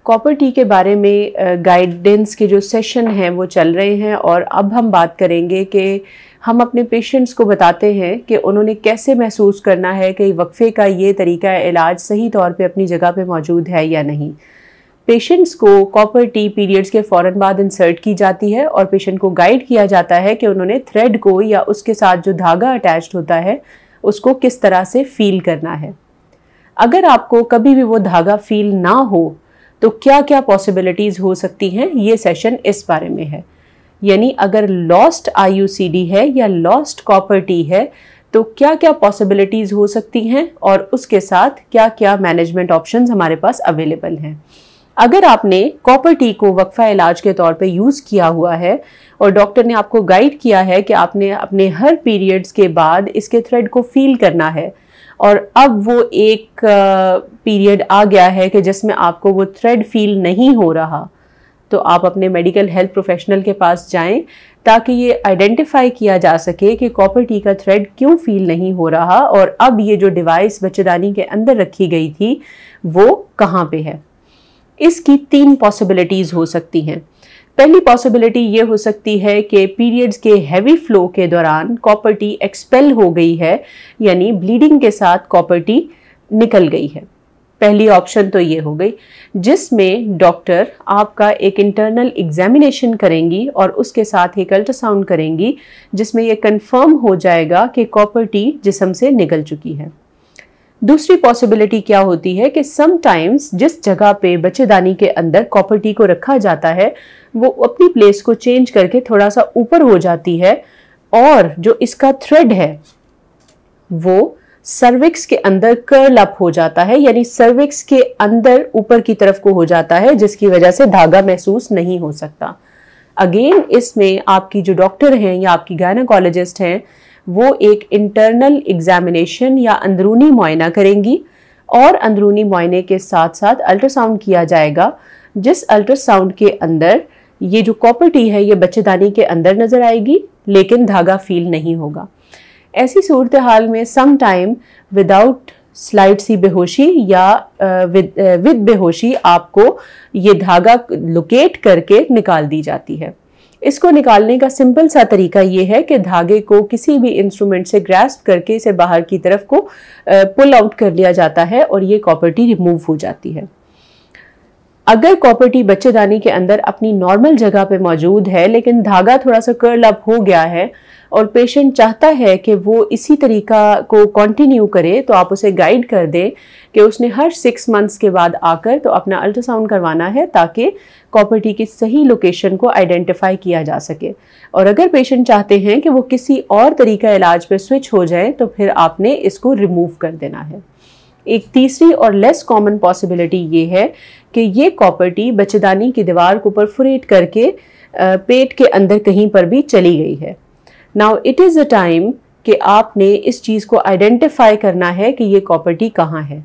Copper T के बारे में गाइडेंस के जो सेशन हैं वो चल रहे हैं और अब हम बात करेंगे कि हम अपने पेशेंट्स को बताते हैं कि उन्होंने कैसे महसूस करना है कि वक्फे का ये तरीका इलाज सही तौर पे अपनी जगह पे मौजूद है या नहीं। पेशेंट्स को कॉपर टी पीरियड्स के फ़ौरन बाद इंसर्ट की जाती है और पेशेंट को गाइड किया जाता है कि उन्होंने थ्रेड को या उसके साथ जो धागा अटैच्ड होता है उसको किस तरह से फील करना है। अगर आपको कभी भी वो धागा फील ना हो तो क्या क्या पॉसिबिलिटीज़ हो सकती हैं, ये सेशन इस बारे में है। यानी अगर लॉस्ट IUCD है या लॉस्ट कॉपर टी है तो क्या क्या पॉसिबिलिटीज़ हो सकती हैं और उसके साथ क्या क्या मैनेजमेंट ऑप्शंस हमारे पास अवेलेबल हैं। अगर आपने कॉपर टी को वक्फा इलाज के तौर पे यूज़ किया हुआ है और डॉक्टर ने आपको गाइड किया है कि आपने अपने हर पीरियड्स के बाद इसके थ्रेड को फील करना है और अब वो एक पीरियड आ गया है कि जिसमें आपको वो थ्रेड फील नहीं हो रहा, तो आप अपने मेडिकल हेल्थ प्रोफेशनल के पास जाएं ताकि ये आइडेंटिफाई किया जा सके कि कॉपर टी का थ्रेड क्यों फील नहीं हो रहा और अब ये जो डिवाइस बच्चेदानी के अंदर रखी गई थी वो कहाँ पे है। इसकी 3 पॉसिबिलिटीज़ हो सकती हैं। पहली पॉसिबिलिटी ये हो सकती है कि पीरियड्स के हैवी फ्लो के दौरान कॉपर टी एक्सपेल हो गई है, यानी ब्लीडिंग के साथ कॉपर टी निकल गई है। पहली ऑप्शन तो ये हो गई, जिसमें डॉक्टर आपका एक इंटरनल एग्जामिनेशन करेंगी और उसके साथ एक अल्ट्रासाउंड करेंगी जिसमें यह कंफर्म हो जाएगा कि कॉपर टी जिस्म से निकल चुकी है। दूसरी पॉसिबिलिटी क्या होती है कि समटाइम्स जिस जगह पे बच्चेदानी के अंदर कॉपर टी को रखा जाता है वो अपनी प्लेस को चेंज करके थोड़ा सा ऊपर हो जाती है और जो इसका थ्रेड है वो सर्विक्स के अंदर कर्ल अप हो जाता है, यानी सर्विक्स के अंदर ऊपर की तरफ को हो जाता है, जिसकी वजह से धागा महसूस नहीं हो सकता। अगेन इसमें आपकी जो डॉक्टर हैं या आपकी गायनेकोलॉजिस्ट हैं वो एक इंटरनल एग्जामिनेशन या अंदरूनी मुआयना करेंगी और अंदरूनी मुआयने के साथ साथ अल्ट्रासाउंड किया जाएगा, जिस अल्ट्रासाउंड के अंदर ये जो कॉपर टी है ये बच्चेदानी के अंदर नजर आएगी लेकिन धागा फील नहीं होगा। ऐसी सूरत हाल में सम टाइम विदाउट स्लाइड सी बेहोशी या विद बेहोशी आपको ये धागा लोकेट करके निकाल दी जाती है। इसको निकालने का सिंपल सा तरीका ये है कि धागे को किसी भी इंस्ट्रूमेंट से ग्रैस्प करके इसे बाहर की तरफ को पुल आउट कर लिया जाता है और ये कॉपर टी रिमूव हो जाती है। अगर कॉपर टी बच्चेदानी के अंदर अपनी नॉर्मल जगह पे मौजूद है लेकिन धागा थोड़ा सा कर्ल अप हो गया है और पेशेंट चाहता है कि वो इसी तरीका को कंटिन्यू करे, तो आप उसे गाइड कर दें कि उसने हर 6 मंथ्स के बाद आकर तो अपना अल्ट्रासाउंड करवाना है ताकि कॉपर टी की सही लोकेशन को आइडेंटिफाई किया जा सके। और अगर पेशेंट चाहते हैं कि वो किसी और तरीका इलाज पे स्विच हो जाए तो फिर आपने इसको रिमूव कर देना है। एक तीसरी और लेस कॉमन पॉसिबिलिटी ये है कि ये कॉपर टी बच्चेदानी की दीवार को परफोरेट करके पेट के अंदर कहीं पर भी चली गई है। Now it is a time कि आपने इस चीज़ को आइडेंटिफाई करना है कि ये कॉपर टी कहाँ है।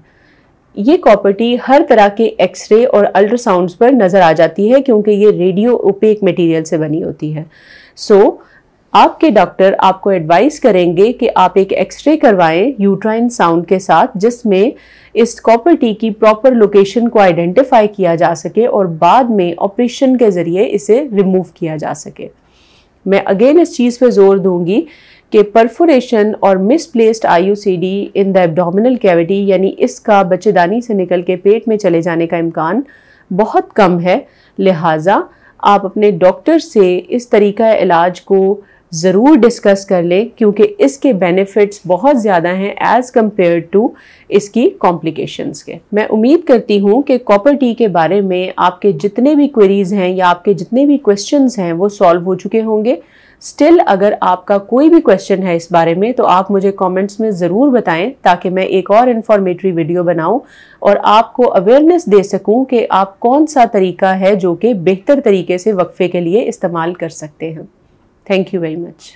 ये कॉपर टी हर तरह के एक्सरे और अल्ट्रासाउंड्स पर नज़र आ जाती है क्योंकि ये रेडियो ओपेक मटेरियल से बनी होती है। सो आपके डॉक्टर आपको एडवाइस करेंगे कि आप एक एक्सरे करवाएं यूट्राइन साउंड के साथ, जिसमें इस कॉपर टी की प्रॉपर लोकेशन को आइडेंटिफाई किया जा सके और बाद में ऑपरेशन के ज़रिए इसे रिमूव किया जा सके। मैं अगेन इस चीज़ पे जोर दूंगी कि परफोरेशन और misplaced IUCD in the abdominal cavity, यानी इसका बच्चेदानी से निकल के पेट में चले जाने का इम्कान बहुत कम है। लिहाजा आप अपने डॉक्टर से इस तरीका इलाज को ज़रूर डिस्कस कर लें क्योंकि इसके बेनिफिट्स बहुत ज़्यादा हैं एज़ कम्पेयर टू इसकी कॉम्प्लिकेशंस के। मैं उम्मीद करती हूँ कि कॉपर टी के बारे में आपके जितने भी क्वेरीज़ हैं या आपके जितने भी क्वेश्चंस हैं वो सॉल्व हो चुके होंगे। स्टिल अगर आपका कोई भी क्वेश्चन है इस बारे में तो आप मुझे कमेंट्स में ज़रूर बताएं ताकि मैं एक और इन्फॉर्मेटरी वीडियो बनाऊं और आपको अवेयरनेस दे सकूं कि आप कौन सा तरीका है जो कि बेहतर तरीके से वक्फे के लिए इस्तेमाल कर सकते हैं। Thank you very much.